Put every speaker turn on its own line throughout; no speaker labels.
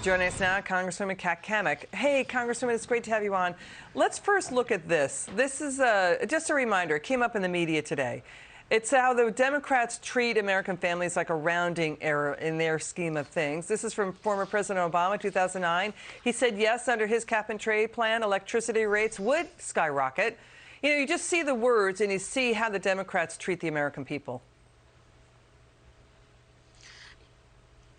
Joining us now, Congresswoman Cammack. Hey, Congresswoman, it's great to have you on. Let's first look at this. This is just a reminder. It came up in the media today. It's how the Democrats treat American families like a rounding error in their scheme of things. This is from former President Obama, 2009. He said, yes, under his cap and trade plan, electricity rates would skyrocket. You know, you just see the words and you see how the Democrats treat the American people.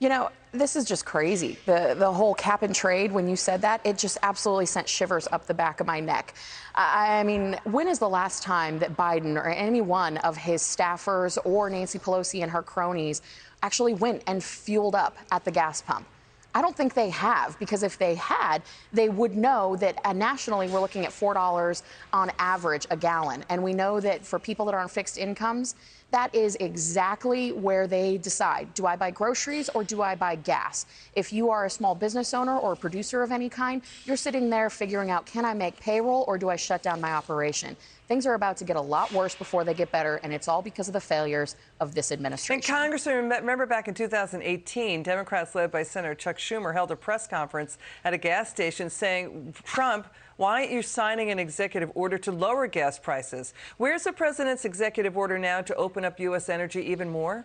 You know, this is just crazy. The whole cap and trade, when you said that, it just absolutely sent shivers up the back of my neck. I mean, when is the last time that Biden or any one of his staffers or Nancy Pelosi and her cronies actually went and fueled up at the gas pump? I don't think they have, because if they had, they would know that nationally we're looking at $4 on average a gallon. And we know that for people that are on fixed incomes, that is exactly where they decide. Do I buy groceries or do I buy gas? If you are a small business owner or a producer of any kind, you're sitting there figuring out, can I make payroll or do I shut down my operation? Things are about to get a lot worse before they get better, and it's all because of the failures of this administration.
And Congressman, remember back in 2018, Democrats led by Senator Chuck Schumer held a press conference at a gas station saying, Trump, why aren't you signing an executive order to lower gas prices? Where's the president's executive order now to open up U.S. energy even more?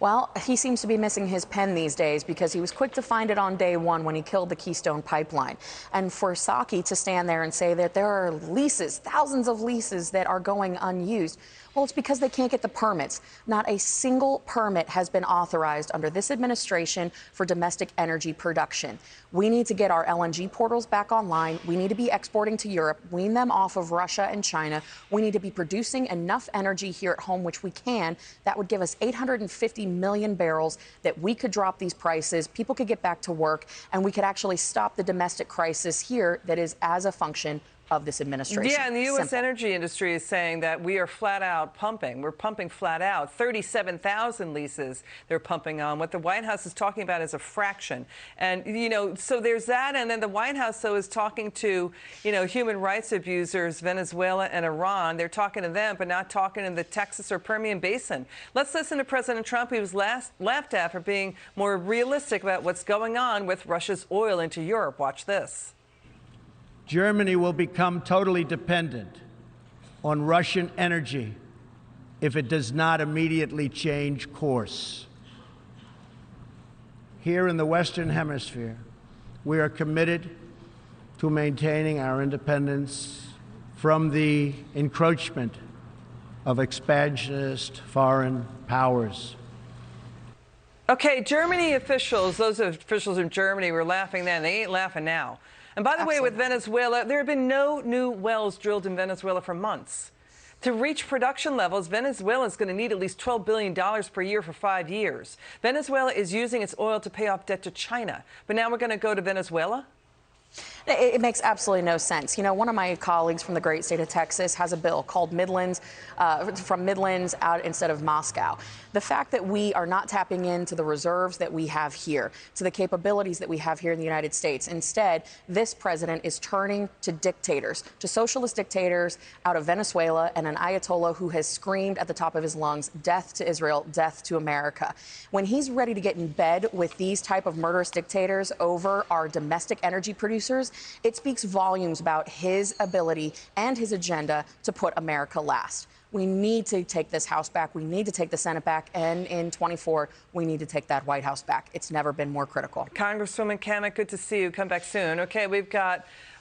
Well, he seems to be missing his pen these days, because he was quick to find it on day one when he killed the Keystone Pipeline. And for Psaki to stand there and say that there are leases, thousands of leases that are going unused, well, it's because they can't get the permits. Not a single permit has been authorized under this administration for domestic energy production. We need to get our LNG portals back online. We need to be exporting to Europe, wean them off of Russia and China. We need to be producing enough energy here at home, which we can. That would give us 850 million barrels that we could drop these prices. People could get back to work, and we could actually stop the domestic crisis here that is as a function of this administration.
Yeah, and the U.S. energy industry is saying that we are flat out pumping. We're pumping flat out. 37,000 leases they're pumping on. What the White House is talking about is a fraction. And, you know, so there's that. And then the White House, though, is talking to, you know, human rights abusers, Venezuela and Iran. They're talking to them, but not talking in the Texas or Permian Basin. Let's listen to President Trump. He was laughed at for being more realistic about what's going on with Russia's oil into Europe. Watch this.
Germany will become totally dependent on Russian energy if it does not immediately change course. Here in the Western Hemisphere, we are committed to maintaining our independence from the encroachment of expansionist foreign powers.
Okay, Germany officials, those officials in Germany were laughing then. They ain't laughing now. And by the way, with Venezuela, there have been no new wells drilled in Venezuela for months. To reach production levels, Venezuela is going to need at least $12 billion per year for 5 years. Venezuela is using its oil to pay off debt to China. But now we're going to go to Venezuela?
It makes absolutely no sense. You know, one of my colleagues from the great state of Texas has a bill called Midlands, from Midlands out instead of Moscow. The fact that we are not tapping into the reserves that we have here, to the capabilities that we have here in the United States. Instead, this president is turning to dictators, to socialist dictators out of Venezuela, and an Ayatollah who has screamed at the top of his lungs, death to Israel, death to America. When he's ready to get in bed with these type of murderous dictators over our domestic energy producers, it speaks volumes about his ability and his agenda to put America last. We need to take this House back. We need to take the Senate back. And in 24, we need to take that White House back. It's never been more critical.
Congresswoman Cammack, good to see you. Come back soon. Okay, we've got